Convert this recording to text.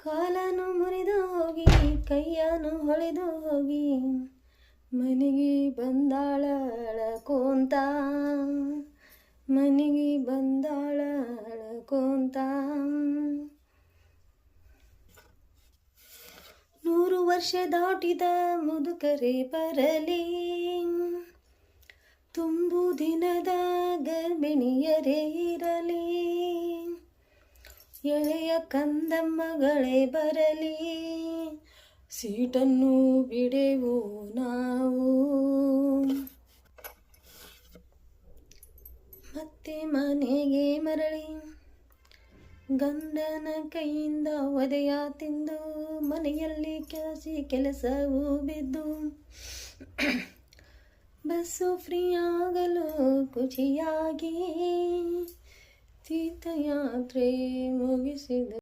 ಕಾಲನು ಮುರಿದು ಹೋಗಿ ಕೈಯನು ಹೊಳೆದು ಹೋಗಿ ಮನೆಗೆ ಬಂದಾಳ ಅಳಕೋಂತ, ಮನೆಗೆ ಬಂದಾಳ ಅಳಕೋಂತ. 100 ವರ್ಷ ದಾಟಿದ ಮುದುಕರೇ ಬರಲಿ, ತುಂಬು ದಿನದ ಗರ್ಭಿಣಿಯರೇ ಇರಲಿ, ಎಳೆಯ ಕಂದಮ್ಮಗಳೇ ಬರಲಿ, ಸೀಟನ್ನು ಬಿಡೆವು ನಾವು. ಮತ್ತೆ ಮನೆಗೆ ಮರಳಿ ಗಂಡನ ಕೈಯಿಂದ ಒದೆಯ ತಿಂದು ಮನೆಯಲ್ಲಿ ಕೆಲಸವೂ ಬಿದ್ದು ಬಸ್ಸು ಫ್ರೀ ಆಗಲು ಖುಷಿಯಾಗಿ ತೀರ್ಥಯಾತ್ರೆ ಮುಗಿಸಿದ